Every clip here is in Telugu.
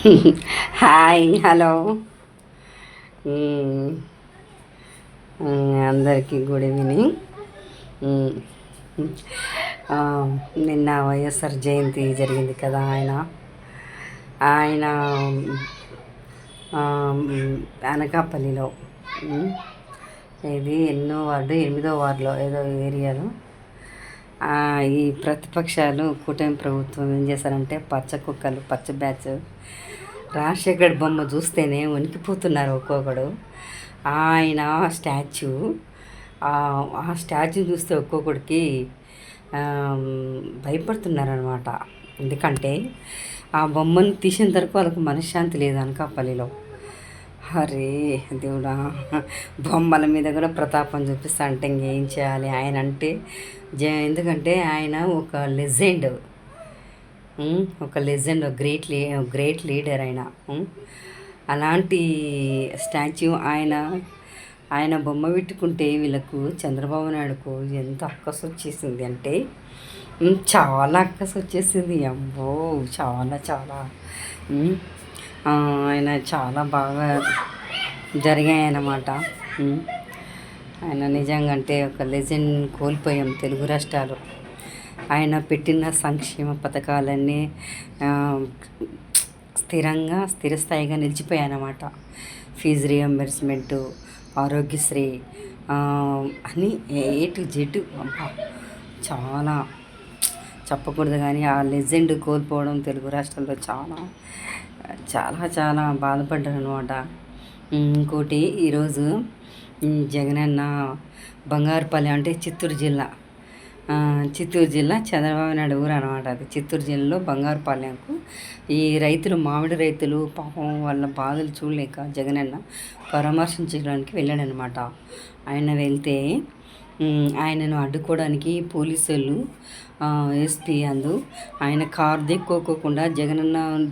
Hi hello. మ్మ్. అందరికీ గుడ్ ఈవినింగ్. మ్మ్. ఆ, నిన్న వైఎస్ఆర్ జయంతి జరిగింది కదా. ఆయన ఆయన ఆ, అనకాపల్లిలో, మ్మ్, ఇది ఎన్నో వార్డు, 8వ వార్డులో ఏదో ఏరియాలో ఈ ప్రతిపక్షాలు కూటమి ప్రభుత్వం ఏం చేశారంటే పచ్చ కుక్కలు, పచ్చ బ్యాచ్ రాజశేఖర్ బొమ్మ చూస్తేనే వణికిపోతున్నారు ఒక్కొక్కడు. ఆయన స్టాచ్యూ ఆ స్టాచ్యూ చూస్తే ఒక్కొక్కడికి భయపడుతున్నారనమాట. ఎందుకంటే ఆ బొమ్మను తీసిన తరకు వాళ్ళకు మనశ్శాంతి లేదు అనకాపల్లిలో. అరే దేవుడా, బొమ్మల మీద కూడా ప్రతాపం చూపిస్తా అంటే ఇంకేం చేయాలి ఆయన అంటే. ఎందుకంటే ఆయన ఒక లెజెండ్, ఒక లెజెండ్, గ్రేట్ లీడర్ ఆయన. అలాంటి స్టాచ్యూ ఆయన బొమ్మ పెట్టుకుంటే వీళ్ళకు చంద్రబాబు నాయుడుకు ఎంత అక్కసు వచ్చేసింది అంటే చాలా అక్కసు వచ్చేసింది. అమ్మో, చాలా చాలా ఆయన చాలా బాగా జరిగాయన్నమాట. ఆయన నిజంగా అంటే ఒక లెజెండ్ కోల్పోయాం తెలుగు రాష్ట్రాలు. ఆయన పెట్టిన సంక్షేమ పథకాలన్నీ స్థిరస్థాయిగా నిలిచిపోయాయన్నమాట. ఫీజు రియంబర్స్మెంటు, ఆరోగ్యశ్రీ అని ఏ టు జెడ్ చాలా చెప్పకూడదు కానీ ఆ లెజెండ్ కోల్పోవడం తెలుగు రాష్ట్రాల్లో చాలా చాలా చాలా బాధపడ్డారు అనమాట. ఇంకోటి ఈరోజు జగనన్న బంగారుపల్లి అంటే చిత్తూరు జిల్లా చంద్రబాబు నాయుడు ఊరు అనమాట. అది చిత్తూరు జిల్లాలో బంగారుపాలెంకు ఈ రైతులు, మామిడి రైతులు పాపం వాళ్ళ బాధలు చూడలేక జగనన్న పరామర్శించడానికి వెళ్ళాడనమాట. ఆయన వెళ్తే ఆయనను అడ్డుకోవడానికి పోలీసులు, ఎస్పీ ఆయన కారు దిక్కోకుండా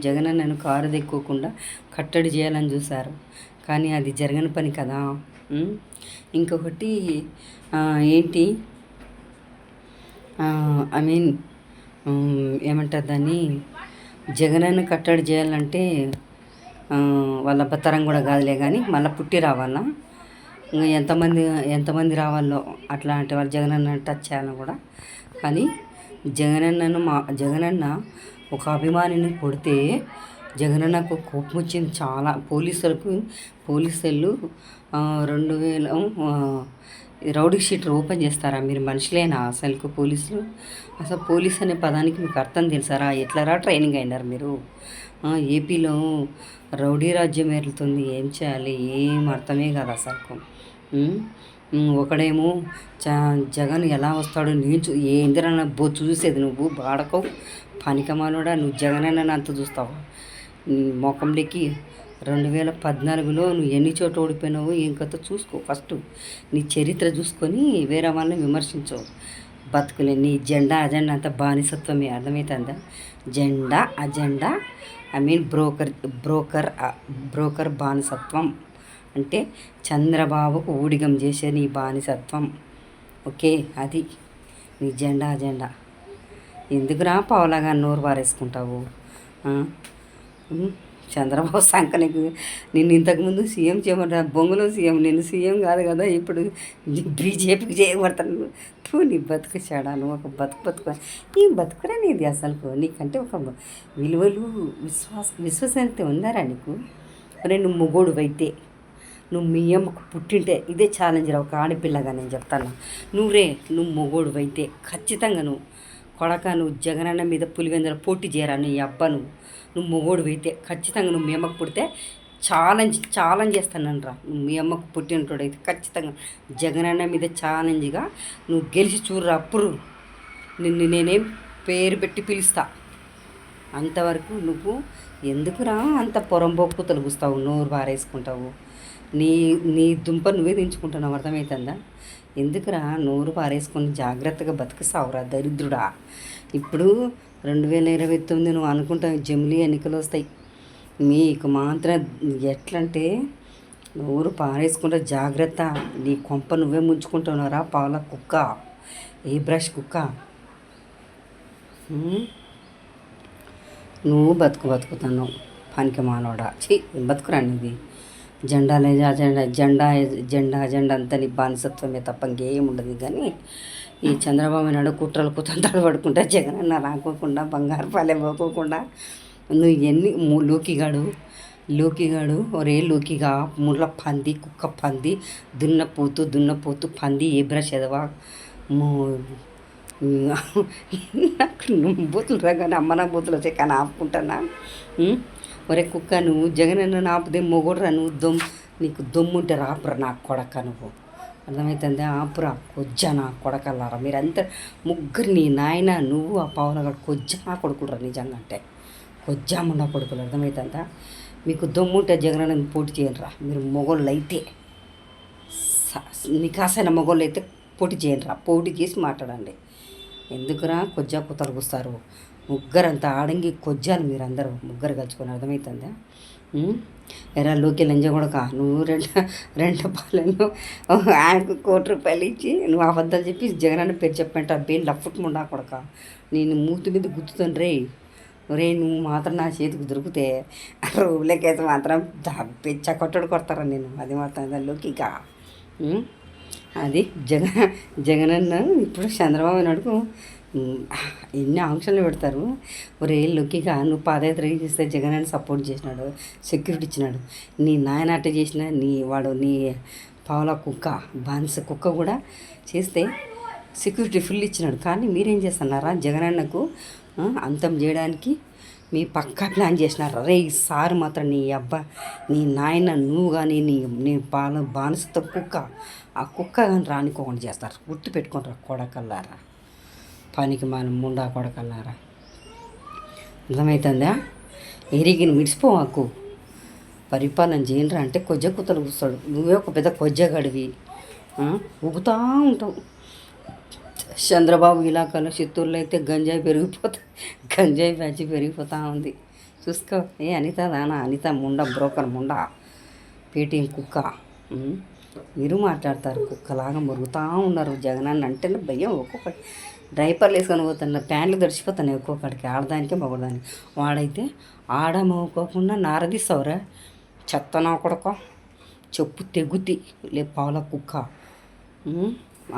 జగనన్నను కారు దిక్కోకుండా కట్టడి చేయాలని చూశారు. కానీ అది జరగని పని కదా. ఇంకొకటి ఏంటి, ఐ మీన్ ఏమంటారు దాన్ని, జగనన్న కట్టడి చేయాలంటే వాళ్ళ బత్తరం కూడా కాదులే కానీ మళ్ళీ పుట్టి రావాలా. ఇంకా ఎంతమంది రావాలో అట్లాంటి వాళ్ళు జగనన్న టచ్ చేయాలని కూడా. కానీ జగనన్న ఒక అభిమానిని కొడితే జగనన్నకు కోపం వచ్చింది చాలా. పోలీసులు 2000 రౌడీ షీటర్ ఓపెన్ చేస్తారా? మీరు మనుషులేనా అసలుకు పోలీసులు? అసలు పోలీస్ అనే పదానికి మీకు అర్థం తెలుసారా? ఎట్లరా ట్రైనింగ్ అయినారు మీరు? ఏపీలో రౌడీ రాజ్యం ఏరుతుంది, ఏం చేయాలి ఏం అర్థమే కాదు అసలుకు. ఒకడేమో జగన్ ఎలా వస్తాడో ఏందిరన్న చూసేది నువ్వు బాడకవు పనికమాలోడా, నువ్వు జగనన్న అంత చూస్తావు. మొఖంలోకి 2014లో నువ్వు ఎన్ని చోట్ల ఓడిపోయినావు ఏం కథ చూసుకో. ఫస్ట్ నీ చరిత్ర చూసుకొని వేరే వాళ్ళని విమర్శించవు. బతుకులే నీ జెండా అజెండా అంతా బానిసత్వమే, అర్థమవుతుందా? జెండా అజెండా ఐ మీన్ బ్రోకర్ బానిసత్వం అంటే చంద్రబాబుకు ఊడిగం చేసే నీ బానిసత్వం. ఓకే, అది నీ జెండా అజెండా. ఎందుకురా పావులాగా నోరు పారేసుకుంటావు? చంద్రబాబు సంకనికి నిన్ను ఇంతకుముందు సీఎం చేయమంటారు, బొంగులో సీఎం, నిన్ను సీఎం కాదు కదా ఇప్పుడు బీజేపీకి చేయబడతాను. నీ బతుకు చెడా, నువ్వు ఒక బతుకు ఈ బతుకురా నీది అసలు. నీకంటే ఒక విలువలు విశ్వసనీయత ఉందారా నీకు? నువ్వు మొగోడు అయితే, నువ్వు మీ అమ్మకు పుట్టింటే ఇదే ఛాలెంజ్ రా, ఒక ఆడపిల్లగా నేను చెప్తాను. నువ్వు మొగోడు అయితే ఖచ్చితంగా నువ్వు జగనన్న మీద పులివెందుల పోటీ చేయరా నీ అబ్బా. నువ్వు మొగోడు అయితే ఖచ్చితంగా నువ్వు మీ అమ్మకు పుడితే ఛాలెంజ్ చేస్తానని రా. నువ్వు మీ అమ్మకు పుట్టినటోడైతే ఖచ్చితంగా జగనన్న మీద ఛాలెంజ్గా నువ్వు గెలిచి చూడరా. అప్పుడు నేనేం పేరు పెట్టి పిలుస్తా. అంతవరకు నువ్వు ఎందుకురా అంత పొరంబొక్కు తొలగుస్తావు, నోరు పారేసుకుంటావు? నీ దుంప నువ్వే దించుకుంటున్నావు, అర్థమవుతుందా? ఎందుకురా నోరు పారేసుకొని జాగ్రత్తగా బతుకుసావురా దరిద్రుడా. ఇప్పుడు 2029 నువ్వు అనుకుంటావు జమిలీ ఎన్నికలు వస్తాయి, మీకు మాత్రం ఎట్లంటే నోరు పారేసుకుంటే జాగ్రత్త. నీ కొంప నువ్వే ముంచుకుంటున్నారా పాల కుక్క, ఏ బ్రష్ కుక్క. నువ్వు బతుకుతున్నావు పనికి మానోడా చీ బతుకురాండి ఇది జెండాలే జెండా జెండా జెండా జెండా అంతా నీ బానిసత్వమే తప్ప ఇంకేం ఉండదు. కానీ ఈ చంద్రబాబు నాయుడు కుట్రలు కుతంత్రాలు పడుకుంటా జగన్ అన్న రాకోకుండా బంగారు పాలెం పోకోకుండా నువ్వు ఎన్ని లోకిగాడు ఒరే లోకిగా ముళ్ళ పంది కుక్క పంది దున్నపోతు పంది ఏ బ్రష్ ఎదవా నాకు బూతులు రాగానే అమ్మ నా బూతులు వచ్చాయి కానీ ఆపుకుంటానా. ఒరే కుక్క నువ్వు జగన్ అన్న ఆపుదే మొగోడరా నువ్వు నీకు దొమ్ముంటే రాపురా నా కొడక నువ్వు అర్థమవుతుంది. ఆపురా కొజ్జా నా కొడకల్లారా మీరంతా ముగ్గురు నీ నాయన నువ్వు ఆ పావులగాడు కొజ్జా నా కొడుకులరా నిజంగా అంటే కొజ్జా ముండా కొడుకులు అర్థమవుతుందా. మీకు దొమ్ముంటే జగన్ పోటీ చేయండిరా మీరు మొగోళ్ళు అయితే నికాసైన మొగోళ్ళు అయితే పోటీ చేయండిరా పోటీ చేసి మాట్లాడండి. ఎందుకురా కొజ్జా కుతలు కూస్తారు ముగ్గురంతా ఆడంగి కొజ్జాలు మీరు అందరూ ముగ్గురు కలుచుకొని అర్థమవుతుందా. ఎరా లోకి లంజ కొడక నువ్వు రెండు పాలను ఆయనకు ₹1,00,00,000 ఇచ్చి నువ్వు అబద్ధాలు చెప్పి జగన్ పేరు చెప్పంట బేన్ లఫ్ట్ ముండా కొడక నేను మూతి మీద గుర్తుతాను రే నువ్వు మాత్రం నా చేతికి దొరికితే రూపులకైతే మాత్రం పెచ్చ కొట్టడు కొడతారా నేను అది మాత్రం దానిలోకి ఇక అది జగనన్న ఇప్పుడు చంద్రబాబు నాయుడుకు ఎన్ని ఆంక్షలు పెడతారు. ఒరే లొక్కిగా నువ్వు పాదయాత్ర చేస్తే జగన్ సపోర్ట్ చేసినాడు సెక్యూరిటీ ఇచ్చినాడు. నీ నాయన అట్ట చేసిన నీ పావుల కుక్క బాన్స్ కుక్క కూడా చేస్తే సెక్యూరిటీ ఫుల్ ఇచ్చినాడు. కానీ మీరేం చేస్తున్నారా జగనన్నకు అంతం చేయడానికి మీ పక్కా ప్లాన్ చేసినారు. రే ఈసారి మాత్రం నీ నాయన నువ్వు కానీ నీ బానిసతో కుక్క ఆ కుక్క కానీ రానికోకుండా చేస్తారు. గుర్తు పెట్టుకుంటారు కొడకల్లారా పనికి మనం ముండా కొడకల్లారా అర్థమవుతుందా. ఎరిగిన మిడిసిపోవాకు పరిపాలన చేయండిరా అంటే కొజ్జ కుత్తలు కూస్తాడు. నువ్వే ఒక పెద్ద కొజ్జగడివి ఊగుతూ ఉంటావు. చంద్రబాబు ఇలాకాలో చిత్తూరులో అయితే గంజాయి బ్యాచ్ పెరిగిపోతూ ఉంది చూసుకో. అనిత దానా అనిత ముండ బ్రోకర్ ముండ పేటీఎం కుక్క మీరు మాట్లాడతారు కుక్కలాగా మురుగుతూ ఉన్నారు. జగనాన్ని అంటేనే భయం. ఒక్కొక్కటి డైపర్లు వేసుకొని పోతున్నారు ప్యాంట్లు దడిచిపోతున్నాయి ఒక్కొక్కడికి ఆడదానికే మగదానికి. వాడైతే ఆడమోకోకుండా నారదీస్తావురా చెత్త నా కొడక చెప్పు తెగుతి లే పావుల కుక్క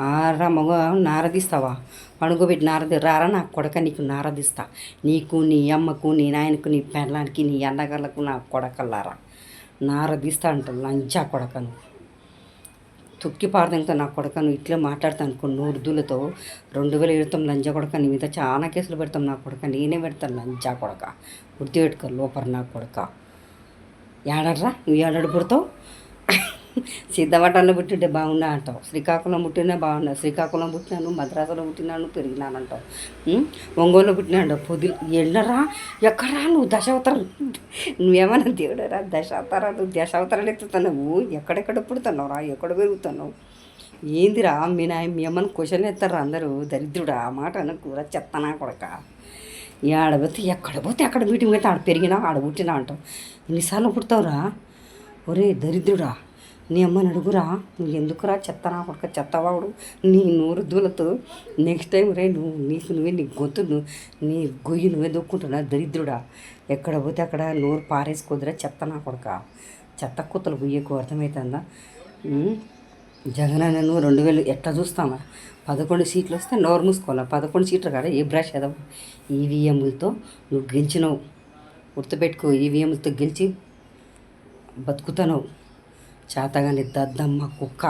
ఆరా మగ నారదీస్తావా పడుకోబెట్టి రారా నా కొడక నీకు నారదిస్తా నీకు నీ అమ్మకు నీ నాయనకు నీ పెళ్ళానికి నీ ఎండగళ్ళకు నా కొడకల్లారా నారదీస్తా అంటారు లంచా కొడకను తొక్కి పారదంతో నా కొడకను ఇట్లా మాట్లాడతాను అనుకో నూరుదులతో 2020 లంజ కొడక నీ మీద చాలా కేసులు పెడతాం నా కొడక నేనే పెడతాను లంజా కొడక గుర్తుపెట్టుకో లోపల నా కొడక ఏడర్రా నువ్వు ఏడాడు పుడతావు. సిద్ధపట్నంలో పుట్టింటే బాగున్నా అంటావు శ్రీకాకుళం పుట్టినా బాగున్నా శ్రీకాకుళం పుట్టినాను మద్రాసులో పుట్టినాను పెరిగినాను అంటావు ఒంగోలులో పుట్టినాడు పొద్దు ఎళ్ళరా ఎక్కడరా నువ్వు దశావతారాలు నువ్వేమన్నా దేవుడరా దశావతారాలు ఎత్తుతున్నావు ఎక్కడెక్కడ పుడుతున్నావు రా ఎక్కడ పెరుగుతున్నావు ఏందిరా మీ అమ్మని క్వశ్చన్ ఎత్తారా అందరూ దరిద్రుడా ఆ మాట అనకూర చెత్తనా కొడక ఆడపోతే ఎక్కడ పోతే అక్కడ మీటింగ్ అయితే ఆడ పెరిగినా ఆడ పుట్టినా అంటావు ఎన్నిసార్లు పుడతావురా ఒరే దరిద్రుడా నీ అమ్మని అడుగురా నువ్వు ఎందుకురా చెత్తనా కొడుక చెత్తవాడు నీ నూరు దూలతో నెక్స్ట్ టైం రే నువ్వే నీ గొంతు నీ గొయ్యి నువ్వే దొక్కుంటున్నా దరిద్రుడా ఎక్కడ పోతే అక్కడ నోరు పారేసుకోదురా చెత్తనా కొడుక చెత్త కుత్తలు గుయ్యకు అర్థమవుతుందా. జగన్ నువ్వు 2000 ఎట్లా చూస్తామా 11 సీట్లు వస్తే నోరు మూసుకోవాలా 11 సీట్లు కాడ ఏ బ్రష్ ఎదవు ఈవీఎంలతో నువ్వు గెలిచినావు గుర్తుపెట్టుకో ఈవీఎంలతో గెలిచి బతుకుతున్నావు చేతగాని దద్దమ్మ కుక్క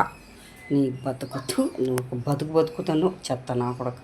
నీ బతుకుతూ నువ్వు బతుకుతాను చెత్త నా కొడక.